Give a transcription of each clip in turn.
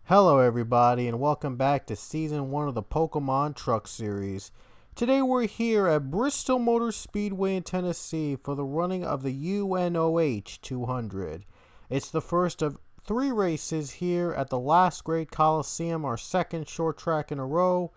Hello everybody and welcome back to Season 1 of the Pokemon Truck Series. Today we're here at Bristol Motor Speedway in Tennessee for the running of the UNOH 200. It's the first of 3 races here at the last Great Coliseum, our second short track in a row.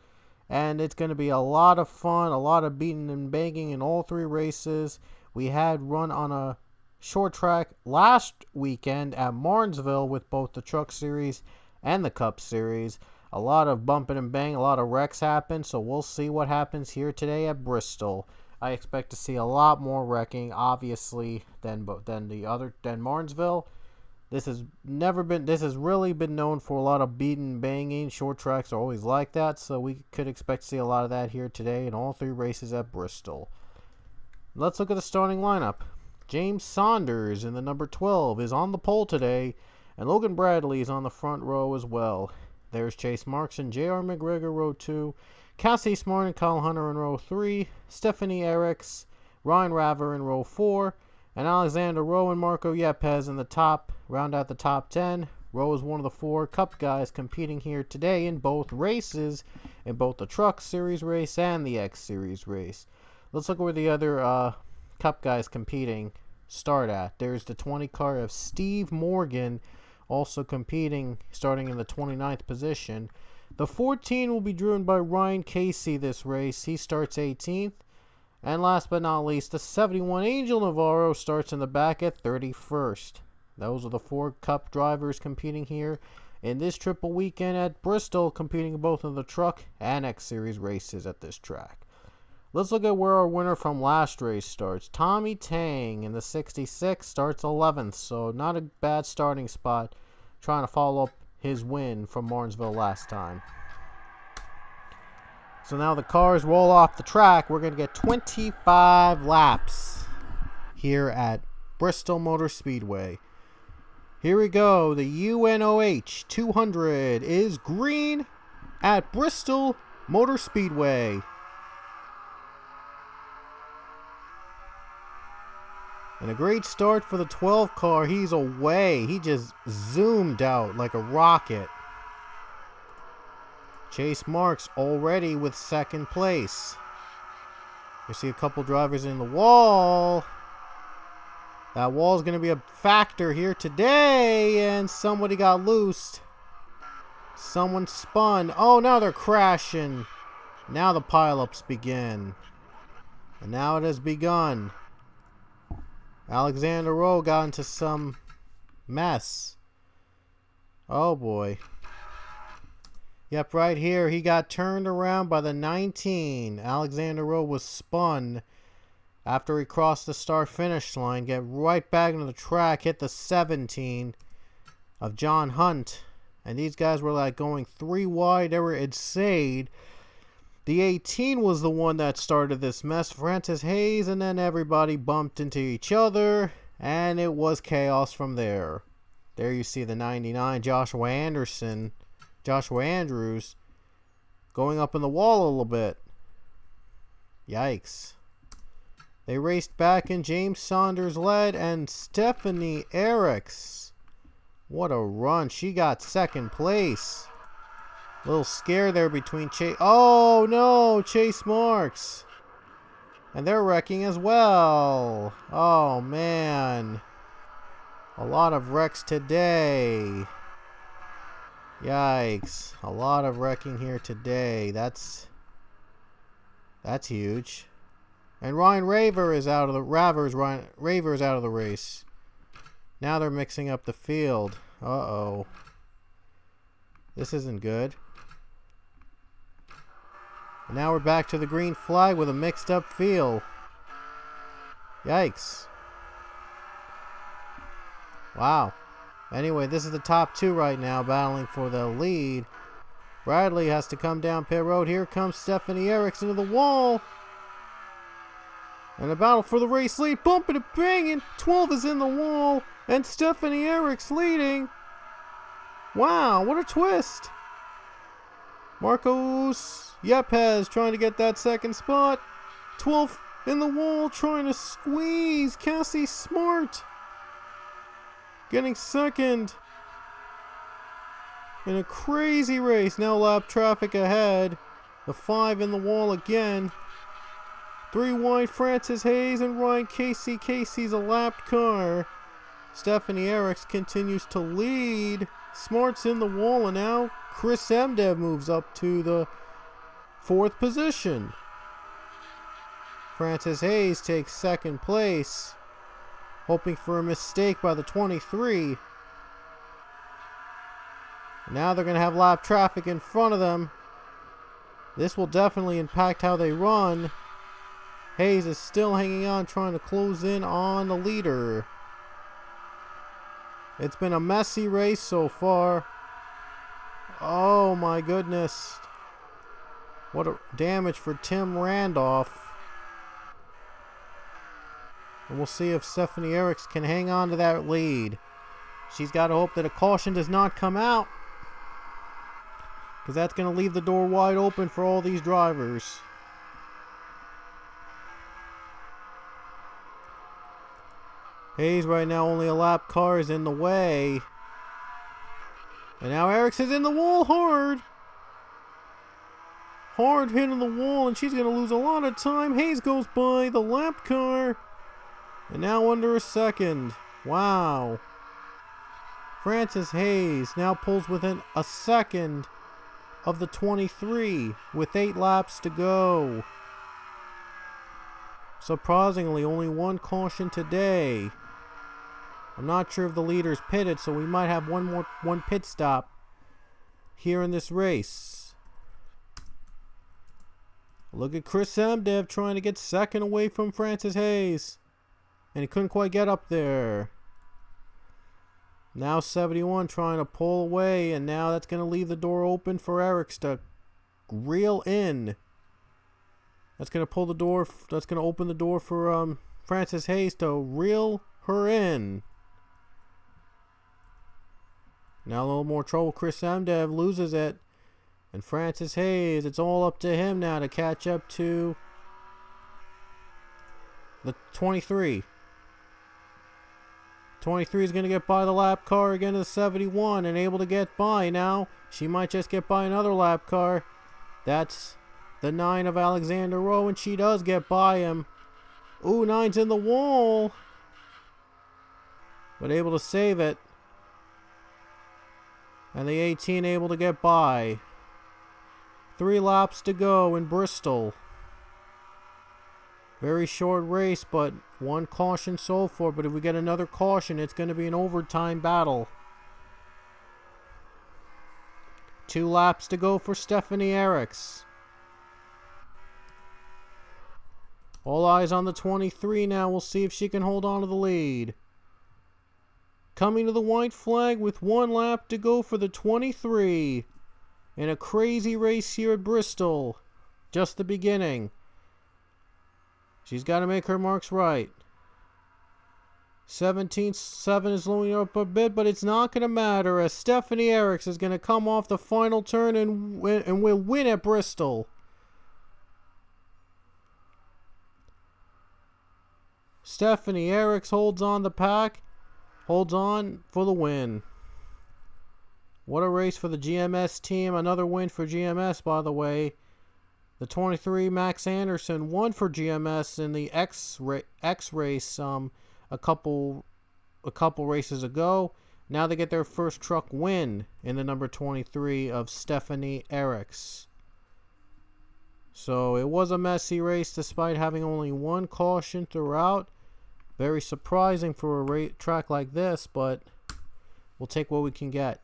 And it's going to be a lot of fun, a lot of beating and banging in all 3 races. We had run on a short track last weekend at Martinsville with both the Truck Series and the Cup Series. A lot of bumping and bang, a lot of wrecks happen, so we'll see what happens here today at Bristol. I expect to see a lot more wrecking, obviously, than Martinsville. This has really been known for a lot of beating and banging. Short tracks are always like that, so we could expect to see a lot of that here today in all 3 races at Bristol. Let's look at the starting lineup. James Saunders in the number 12 is on the pole today, and Logan Bradley is on the front row as well. There's Chase Marks and J.R. McGregor, row 2. Cassie Smart and Kyle Hunter in row 3. Stephanie Eriks, Ryan Raver in row 4. And Alexander Rowe and Marco Yepes in the top, round out the top 10. Rowe is one of the 4 Cup guys competing here today in both races, in both the Truck Series race and the X Series race. Let's look at where the other Cup guys competing start at. There's the 20 car of Steve Morgan, also competing, starting in the 29th position. The 14 will be driven by Ryan Casey this race. He starts 18th. And last but not least, the 71 Angel Navarro starts in the back at 31st. Those are the 4 Cup drivers competing here in this triple weekend at Bristol, competing in both of the Truck and X Series races at this track. Let's look at where our winner from last race starts. Tommy Tang in the 66 starts 11th, so not a bad starting spot, trying to follow up his win from Martinsville last time. So now the cars roll off the track. We're going to get 25 laps here at Bristol Motor Speedway. Here we go. The UNOH 200 is green at Bristol Motor Speedway. And a great start for the 12 car. He's away. He just zoomed out like a rocket. Chase Marks already with second place. You see a couple drivers in the wall. That wall is going to be a factor here today. And somebody got loosed. Someone spun. Oh, now they're crashing. Now the pileups begin. And now it has begun. Alexander Rowe got into some mess. Oh boy. Yep, right here he got turned around by the 19. Alexander Rowe was spun after he crossed the start-finish line. Get right back into the track, hit the 17 of John Hunt. And these guys were like going 3 wide. They were insane. The 18 was the one that started this mess, Francis Hayes, and then everybody bumped into each other, and it was chaos from there. There you see the 99, Joshua Andrews, going up in the wall a little bit. Yikes. They raced back, and James Saunders led, and Stephanie Eriks. What a run. She got second place. Little scare there between Chase. Oh no, Chase Marks. And they're wrecking as well. Oh man. A lot of wrecks today. Yikes. A lot of wrecking here today. That's huge. And Ryan Raver is out of the Raver is out of the race. Now they're mixing up the field. Uh-oh. This isn't good. And now we're back to the green flag with a mixed up field. Yikes. Wow. Anyway, this is the top 2 right now battling for the lead. Bradley has to come down pit road. Here comes Stephanie Eriks into the wall. And a battle for the race lead. Bumping and banging. 12 is in the wall. And Stephanie Eriks leading. Wow, what a twist. Marcos Yepes trying to get that second spot. 12 in the wall trying to squeeze. Cassie Smart getting second. In a crazy race. Now lap traffic ahead. The 5 in the wall again. 3 wide, Francis Hayes and Ryan Casey. Casey's a lapped car. Stephanie Eriks continues to lead. Smart's in the wall, and now Chris Emdev moves up to the 4th position. Francis Hayes takes 2nd place, hoping for a mistake by the 23. Now they're going to have lap traffic in front of them. This will definitely impact how they run. Hayes is still hanging on, trying to close in on the leader. It's been a messy race so far. Oh my goodness. What a damage for Tim Randolph. And we'll see if Stephanie Eriks can hang on to that lead. She's got to hope that a caution does not come out, because that's going to leave the door wide open for all these drivers. Hayes right now, only a lap car is in the way. And now Eriks is in the wall hard. Hard hitting the wall, and she's going to lose a lot of time. Hayes goes by the lap car. And now under a second. Wow. Francis Hayes now pulls within a second of the 23 with 8 laps to go. Surprisingly, only 1 caution today. I'm not sure if the leader's pitted, so we might have one pit stop here in this race. Look at Chris Emdev trying to get 2nd away from Francis Hayes, and he couldn't quite get up there. Now 71 trying to pull away, and now that's going to leave the door open for Eriks to reel in. That's going to pull the door. That's going to open the door for Francis Hayes to reel her in. Now a little more trouble. Chris Emdev loses it. And Francis Hayes, it's all up to him now to catch up to the 23. 23 is going to get by the lap car again to the 71 and able to get by now. She might just get by another lap car. That's the 9 of Alexander Rowe, and she does get by him. Ooh, 9's in the wall, but able to save it. And the 18 able to get by. 3 laps to go in Bristol. Very short race, but 1 caution so far. But if we get another caution, it's going to be an overtime battle. 2 laps to go for Stephanie Eriks. All eyes on the 23 now. We'll see if she can hold on to the lead. Coming to the white flag with 1 lap to go for the 23. In a crazy race here at Bristol. Just the beginning. She's got to make her marks right. 17.7 is slowing up a bit, but it's not going to matter, as Stephanie Eriks is going to come off the final turn and will win at Bristol. Stephanie Eriks holds on the pack. Holds on for the win. What a race for the GMS team. Another win for GMS, by the way. The 23, Max Anderson, won for GMS in the X race a couple races ago. Now they get their first truck win in the number 23 of Stephanie Eriks. So it was a messy race despite having only 1 caution throughout. Very surprising for a track like this, but we'll take what we can get.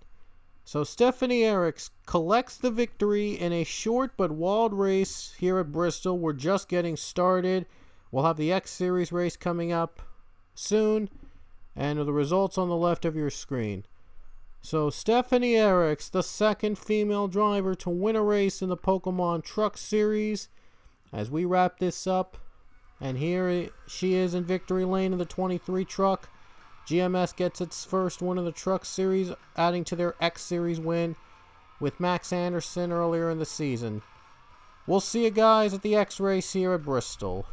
So Stephanie Eriks collects the victory in a short but wild race here at Bristol. We're just getting started. We'll have the X Series race coming up soon, and the results on the left of your screen. So Stephanie Eriks, the 2nd female driver to win a race in the Pokemon Truck Series. As we wrap this up, and here she is in victory lane in the 23 truck. GMS gets its first win in the Truck Series, adding to their X Series win with Max Anderson earlier in the season. We'll see you guys at the X race here at Bristol.